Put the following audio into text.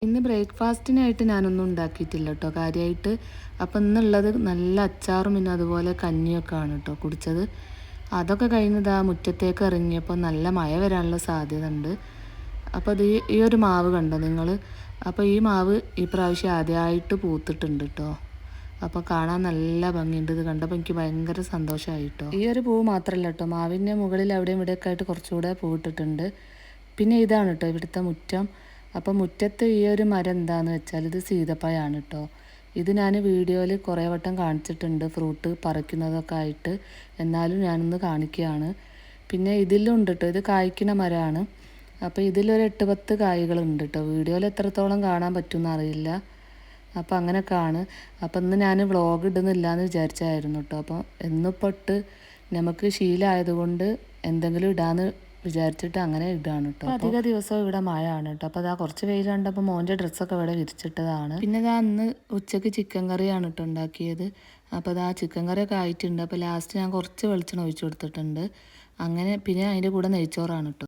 ഇന്ന് ബ്രേക്ക്ഫാസ്റ്റിനായിട്ട് ഞാനൊന്നും ഉണ്ടാക്കിയിട്ടില്ല കേട്ടോ കാര്യമായിട്ട്. അപ്പം ഇന്നുള്ളത് നല്ല അച്ചാറും പിന്നെ അതുപോലെ കഞ്ഞിയൊക്കെ ആണ് കേട്ടോ കുടിച്ചത്. അതൊക്കെ കഴിഞ്ഞത് ആ മുറ്റത്തേക്ക് ഇറങ്ങിയപ്പോൾ നല്ല മഴ വരാനുള്ള സാധ്യത ഉണ്ട്. അപ്പോൾ അത് ഈ ഒരു മാവ് കണ്ടോ നിങ്ങൾ? അപ്പോൾ ഈ മാവ് ഈ പ്രാവശ്യം ആദ്യമായിട്ട് പൂത്തിട്ടുണ്ട് കേട്ടോ. അപ്പോൾ കാണാൻ നല്ല ഭംഗിയുണ്ട്. ഇത് കണ്ടപ്പോൾ എനിക്ക് ഭയങ്കര സന്തോഷമായി കേട്ടോ. ഈ ഒരു പൂവ് മാത്രമല്ല കേട്ടോ, മാവിൻ്റെ മുകളിൽ അവിടെയും ഇവിടെയൊക്കെ ആയിട്ട് കുറച്ചുകൂടെ പൂവിട്ടിട്ടുണ്ട്. പിന്നെ ഇതാണ് കേട്ടോ ഇവിടുത്തെ മുറ്റം. അപ്പോൾ മുറ്റത്ത് ഈ ഒരു മരം എന്താണെന്ന് വെച്ചാൽ ഇത് സീതപ്പഴമാണ് കേട്ടോ. ഇത് ഞാൻ വീഡിയോയിൽ കുറേ വട്ടം കാണിച്ചിട്ടുണ്ട്, ഫ്രൂട്ട് പറിക്കുന്നതൊക്കെ ആയിട്ട്. എന്നാലും ഞാനൊന്ന് കാണിക്കുകയാണ്. പിന്നെ ഇതിലും ഉണ്ട് കേട്ടോ, ഇത് കായ്ക്കുന്ന മരമാണ്. അപ്പോൾ ഇതിലൊരു 8-10 കായ്കളുണ്ട് കേട്ടോ. വീഡിയോയിൽ എത്രത്തോളം കാണാൻ പറ്റുമെന്ന് അറിയില്ല. അപ്പോൾ അങ്ങനെയൊക്കെയാണ്. അപ്പം ഇന്ന് ഞാൻ വ്ളോഗ് ഇടുന്നില്ല എന്ന് വിചാരിച്ചായിരുന്നു കേട്ടോ. അപ്പോൾ എന്നിപ്പോട്ട് നമുക്ക് ശീലമായതുകൊണ്ട് എന്തെങ്കിലും ഇടാന്ന് വിചാരിച്ചിട്ട് അങ്ങനെ ഇടാണ് കേട്ടോ. അധിക ദിവസവും ഇവിടെ മഴ ആണ് കേട്ടോ. അപ്പോൾ അതാ കുറച്ച് വെയിൽ കണ്ടപ്പോൾ മോൻ്റെ ഡ്രസ്സൊക്കെ ഇവിടെ വിരിച്ചിട്ടതാണ്. പിന്നെ ഇതാ അന്ന് ഉച്ചയ്ക്ക് ചിക്കൻ കറിയാണ് കേട്ടോ ഉണ്ടാക്കിയത്. അപ്പോൾ അതാ ചിക്കൻ കറിയൊക്കെ ആയിട്ടുണ്ട്. അപ്പോൾ ലാസ്റ്റ് ഞാൻ കുറച്ച് വെളിച്ചെണ്ണ ഒഴിച്ചു കൊടുത്തിട്ടുണ്ട്. അങ്ങനെ പിന്നെ അതിൻ്റെ കൂടെ നെയ്ച്ചോറാണ് കേട്ടോ.